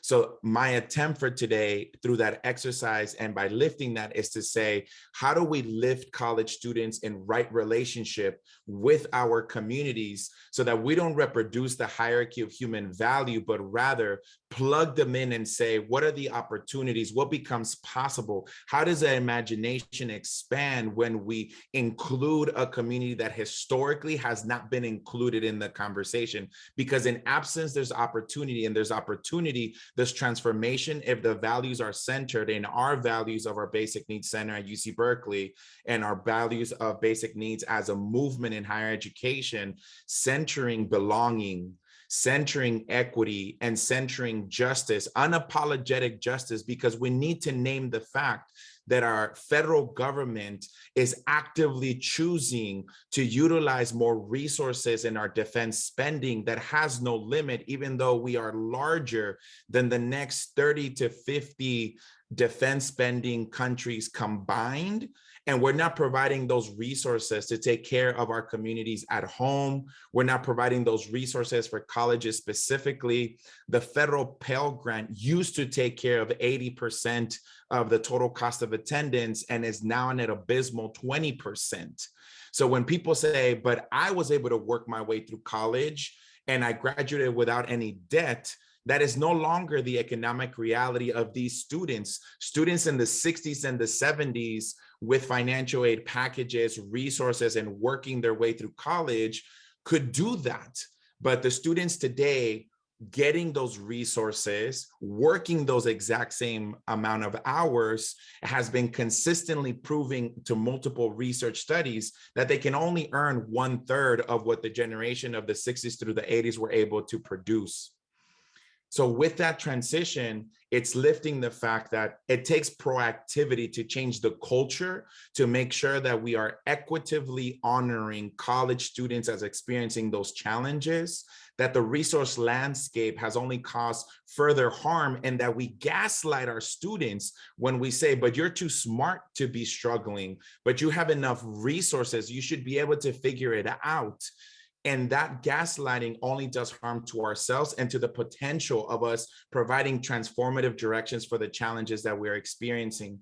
So my attempt for today through that exercise and by lifting that is to say, how do we lift college students in right relationship with our communities so that we don't reproduce the hierarchy of human value, but rather plug them in and say, what are the opportunities? What becomes possible? How does the imagination expand when we include a community that historically has not been included in the conversation? Because in absence, there's opportunity, and there's opportunity, there's transformation if the values are centered in our values of our Basic Needs Center at UC Berkeley and our values of basic needs as a movement in higher education, centering belonging, centering equity, and centering justice, unapologetic justice, because we need to name the fact that our federal government is actively choosing to utilize more resources in our defense spending that has no limit, even though we are larger than the next 30 to 50 defense spending countries combined. And we're not providing those resources to take care of our communities at home. We're not providing those resources for colleges specifically. The federal Pell Grant used to take care of 80% of the total cost of attendance and is now an abysmal 20%. So when people say, but I was able to work my way through college and I graduated without any debt, that is no longer the economic reality of these students. Students in the 60s and the 70s with financial aid packages, resources, and working their way through college could do that. But the students today getting those resources, working those exact same amount of hours has been consistently proving to multiple research studies that they can only earn 1/3 of what the generation of the 60s through the 80s were able to produce. So with that transition, it's lifting the fact that it takes proactivity to change the culture to make sure that we are equitably honoring college students as experiencing those challenges, that the resource landscape has only caused further harm, and that we gaslight our students when we say, but you're too smart to be struggling, but you have enough resources, you should be able to figure it out. And that gaslighting only does harm to ourselves and to the potential of us providing transformative directions for the challenges that we're experiencing.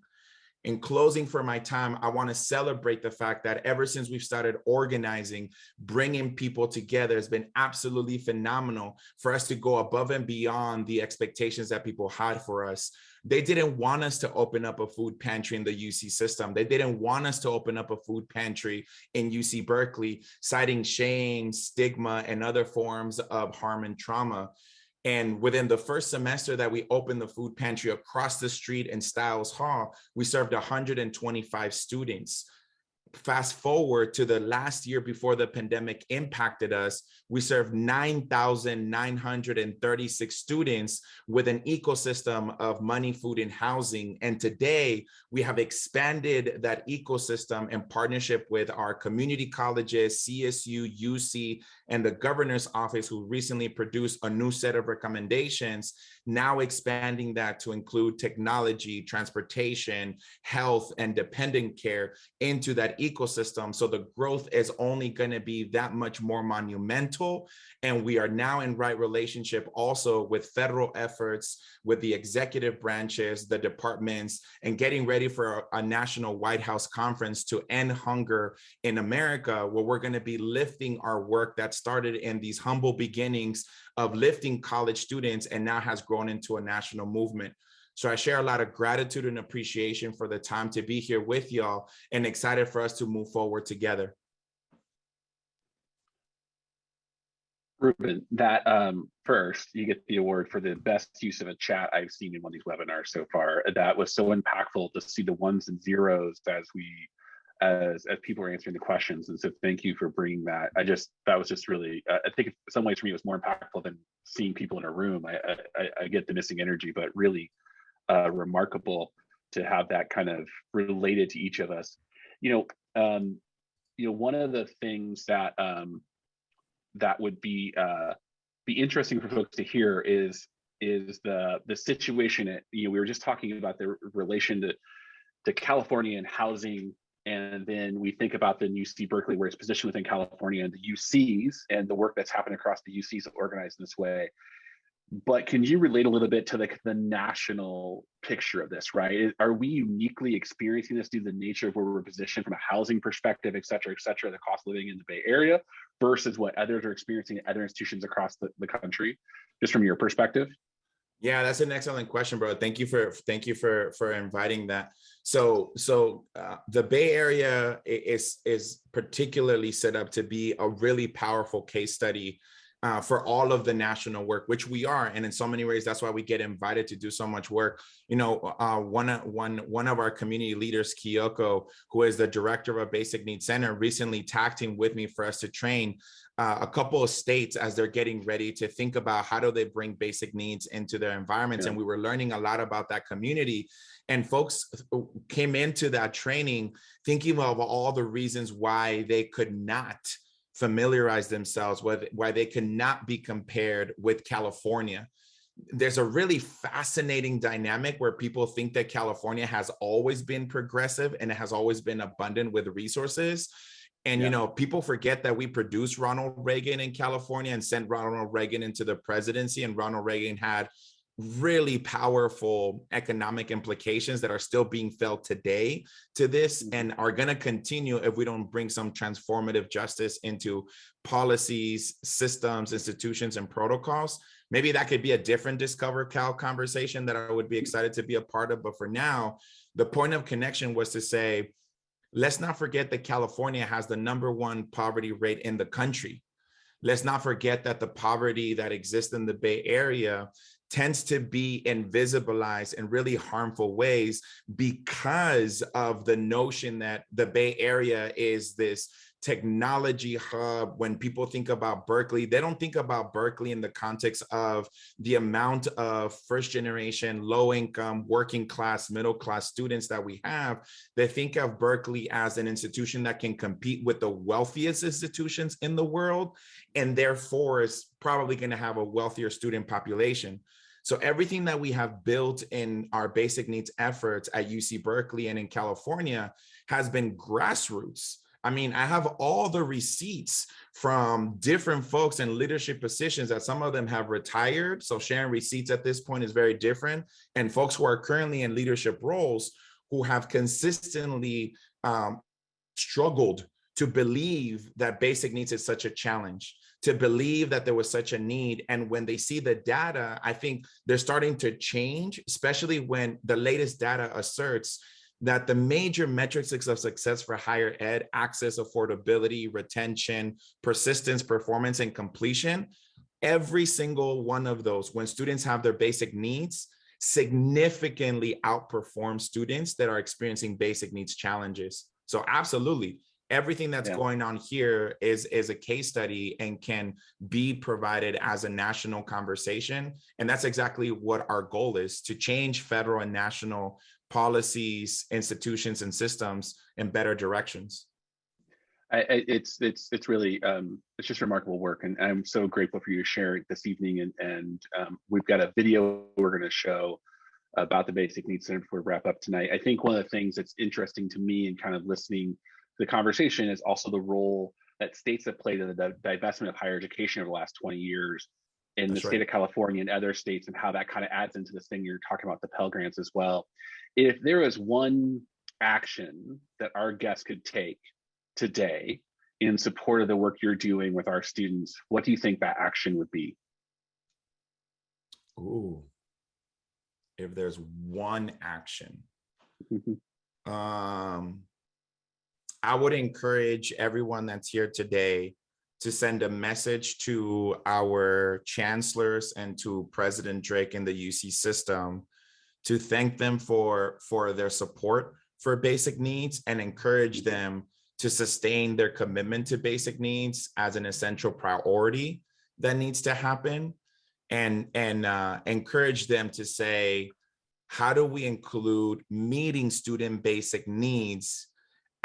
In closing for my time, I want to celebrate the fact that ever since we've started organizing, bringing people together has been absolutely phenomenal for us to go above and beyond the expectations that people had for us. They didn't want us to open up a food pantry in the UC system. They didn't want us to open up a food pantry in UC Berkeley, citing shame, stigma, and other forms of harm and trauma. And within the first semester that we opened the food pantry across the street in Stiles Hall, we served 125 students. fast forward to the last year before the pandemic impacted us, we served 9,936 students with an ecosystem of money, food, and housing. And today we have expanded that ecosystem in partnership with our community colleges, CSU, UC, and the governor's office, who recently produced a new set of recommendations, now expanding that to include technology, transportation, health, and dependent care into that ecosystem. So the growth is only going to be that much more monumental. And we are now in right relationship also with federal efforts, with the executive branches, the departments, and getting ready for a national White House conference to end hunger in America, where we're going to be lifting our work that started in these humble beginnings of lifting college students and now has grown into a national movement. So I share a lot of gratitude and appreciation for the time to be here with y'all, and excited for us to move forward together. Ruben, that first, you get the award for the best use of a chat I've seen in one of these webinars so far. That was so impactful to see the ones and zeros as people were answering the questions. And so thank you for bringing that. That was just really, I think in some ways for me, it was more impactful than seeing people in a room. I get the missing energy, but really remarkable to have that kind of related to each of us. One of the things that that would be interesting for folks to hear is the situation. We were just talking about the relation to California and housing, and then we think about the UC Berkeley, where it's positioned within California, and the UCs and the work that's happened across the UCs organized in this way. But can you relate a little bit to the national picture of this, right? Are we uniquely experiencing this due to the nature of where we're positioned from a housing perspective, et cetera, the cost of living in the Bay Area versus what others are experiencing at other institutions across the country, just from your perspective? Yeah, that's an excellent question, bro. Thank you for inviting that. So the Bay Area is particularly set up to be a really powerful case study for all of the national work, which we are, and in so many ways, that's why we get invited to do so much work. One of our community leaders, Kyoko, who is the director of a Basic Needs Center, recently tag teamed with me for us to train a couple of states as they're getting ready to think about how do they bring basic needs into their environments. Yeah. And we were learning a lot about that community. And folks came into that training thinking of all the reasons why they could not familiarize themselves with, why they cannot be compared with California. There's a really fascinating dynamic where people think that California has always been progressive and it has always been abundant with resources. And, people forget that we produced Ronald Reagan in California and sent Ronald Reagan into the presidency, and Ronald Reagan had really powerful economic implications that are still being felt today to this and are going to continue if we don't bring some transformative justice into policies, systems, institutions, and protocols. Maybe that could be a different Discover Cal conversation that I would be excited to be a part of. But for now, the point of connection was to say, let's not forget that California has the #1 poverty rate in the country. Let's not forget that the poverty that exists in the Bay Area tends to be invisibilized in really harmful ways because of the notion that the Bay Area is this technology hub. When people think about Berkeley, they don't think about Berkeley in the context of the amount of first generation, low income, working class, middle class students that we have. They think of Berkeley as an institution that can compete with the wealthiest institutions in the world, and therefore is probably going to have a wealthier student population. So everything that we have built in our basic needs efforts at UC Berkeley and in California has been grassroots. I mean, I have all the receipts from different folks in leadership positions that some of them have retired. So sharing receipts at this point is very different. And folks who are currently in leadership roles who have consistently struggled to believe that basic needs is such a challenge, to believe that there was such a need. And when they see the data, I think they're starting to change, especially when the latest data asserts that the major metrics of success for higher ed, access, affordability, retention, persistence, performance, and completion, every single one of those, when students have their basic needs, significantly outperform students that are experiencing basic needs challenges. So absolutely, everything that's Yeah. going on here is a case study and can be provided as a national conversation. And that's exactly what our goal is, to change federal and national policies, institutions, and systems in better directions. It's really it's just remarkable work, and I'm so grateful for you to share it this evening. And we've got a video we're going to show about the Basic Needs Center before we wrap up tonight. I think one of the things that's interesting to me and kind of listening to the conversation is also the role that states have played in the divestment of higher education over the last 20 years in the state of California and other states, and how that kind of adds into this thing you're talking about, the Pell Grants as well. If there was one action that our guests could take today in support of the work you're doing with our students, what do you think that action would be? Ooh, if there's one action, I would encourage everyone that's here today to send a message to our chancellors and to President Drake and the UC system to thank them for their support for basic needs and encourage them to sustain their commitment to basic needs as an essential priority that needs to happen, and encourage them to say, how do we include meeting student basic needs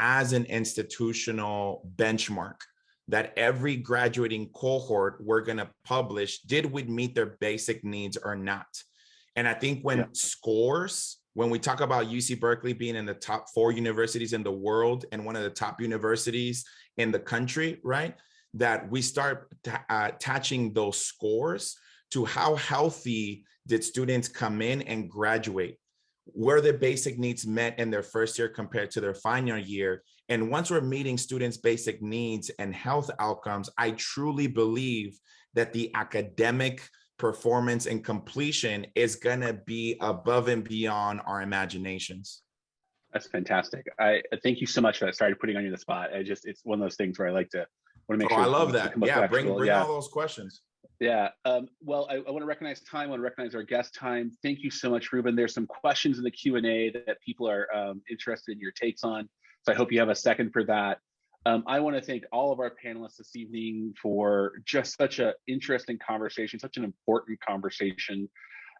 as an institutional benchmark, that every graduating cohort we're going to publish, did we meet their basic needs or not? And I think when scores, when we talk about UC Berkeley being in the top 4 universities in the world and one of the top universities in the country, right? That we start attaching those scores to how healthy did students come in and graduate? Were their basic needs met in their first year compared to their final year? And once we're meeting students' basic needs and health outcomes, I truly believe that the academic performance and completion is gonna be above and beyond our imaginations. That's fantastic. I thank you so much for that. Sorry putting on you the spot. It's one of those things where I like to want to make sure. I love that. Yeah, bring all those questions. Yeah. Well, I want to recognize time. I want to recognize our guest time. Thank you so much, Ruben. There's some questions in the Q&A that people are interested in your takes on. So I hope you have a second for that. I want to thank all of our panelists this evening for just such an interesting conversation, such an important conversation.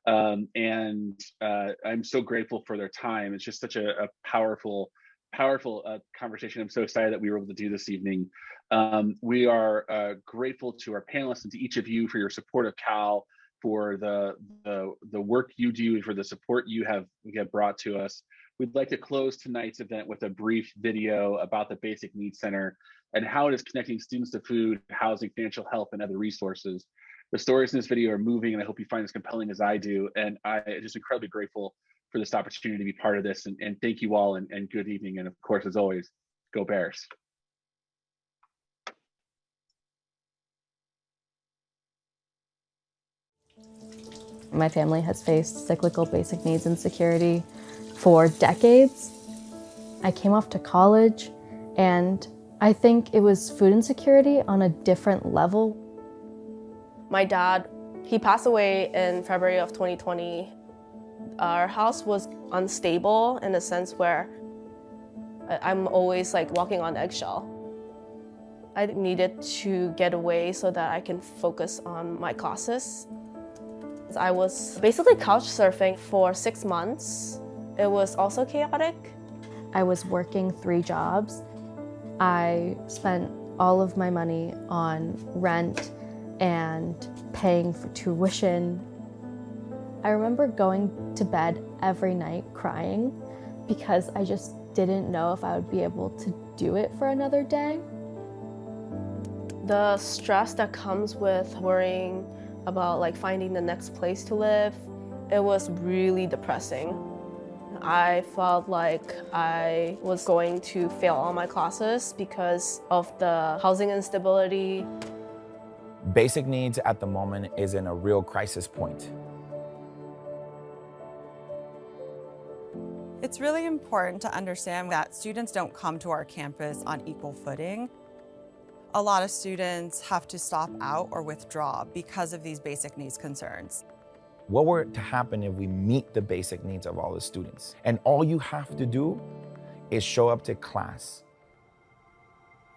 And I'm so grateful for their time. It's just such a powerful conversation. I'm so excited that we were able to do this evening. We are grateful to our panelists and to each of you for your support of Cal, for the work you do, for the support you have brought to us. We'd like to close tonight's event with a brief video about the Basic Needs Center and how it is connecting students to food, housing, financial health, and other resources. The stories in this video are moving, and I hope you find as compelling as I do. And I'm just incredibly grateful for this opportunity to be part of this. And thank you all, and good evening. And of course, as always, go Bears. My family has faced cyclical basic needs insecurity for decades. I came off to college, and I think it was food insecurity on a different level. My dad, he passed away in February of 2020. Our house was unstable in a sense where I'm always like walking on eggshell. I needed to get away so that I can focus on my classes. I was basically couch surfing for 6 months. It was also chaotic. I was working 3 jobs. I spent all of my money on rent and paying for tuition. I remember going to bed every night crying because I just didn't know if I would be able to do it for another day. The stress that comes with worrying about like finding the next place to live, it was really depressing. I felt like I was going to fail all my classes because of the housing instability. Basic needs at the moment is in a real crisis point. It's really important to understand that students don't come to our campus on equal footing. A lot of students have to stop out or withdraw because of these basic needs concerns. What were to happen if we meet the basic needs of all the students? And all you have to do is show up to class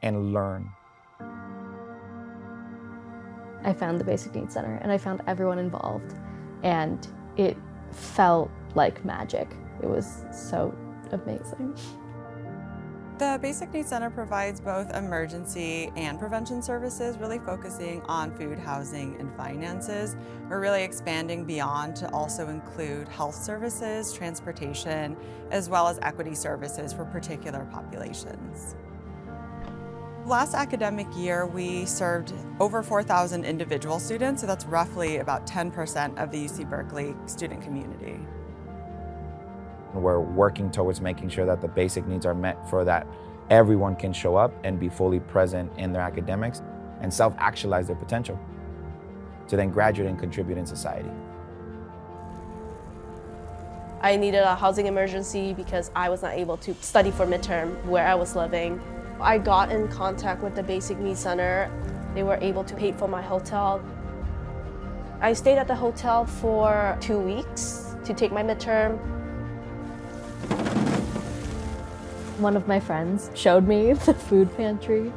and learn. I found the Basic Needs Center and I found everyone involved, and it felt like magic. It was so amazing. The Basic Needs Center provides both emergency and prevention services, really focusing on food, housing, and finances. We're really expanding beyond to also include health services, transportation, as well as equity services for particular populations. Last academic year, we served over 4,000 individual students, so that's roughly about 10% of the UC Berkeley student community. We're working towards making sure that the basic needs are met for that everyone can show up and be fully present in their academics and self-actualize their potential to then graduate and contribute in society. I needed a housing emergency because I was not able to study for midterm where I was living. I got in contact with the Basic Needs Center. They were able to pay for my hotel. I stayed at the hotel for 2 weeks to take my midterm. One of my friends showed me the food pantry.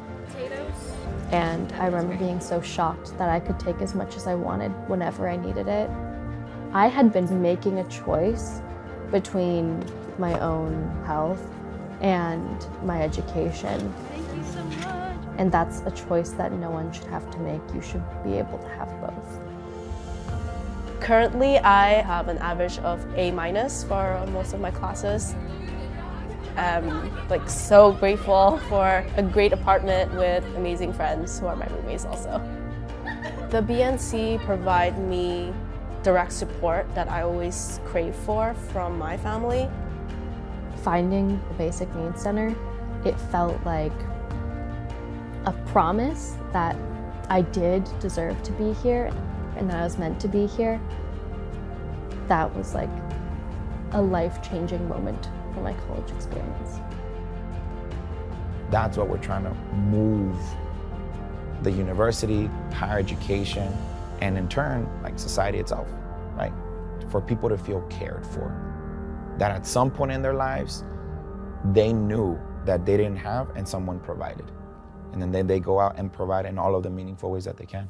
And I remember being so shocked that I could take as much as I wanted whenever I needed it. I had been making a choice between my own health and my education. Thank you so much. And that's a choice that no one should have to make. You should be able to have both. Currently, I have an average of A- for most of my classes. I'm so grateful for a great apartment with amazing friends who are my roommates also. The BNC provide me direct support that I always crave for from my family. Finding the Basic Needs Center, it felt like a promise that I did deserve to be here and that I was meant to be here. That was like a life-changing moment for my college experience. That's what we're trying to move the university, higher education, and in turn, like society itself, right? For people to feel cared for. That at some point in their lives, they knew that they didn't have and someone provided. And then they go out and provide in all of the meaningful ways that they can.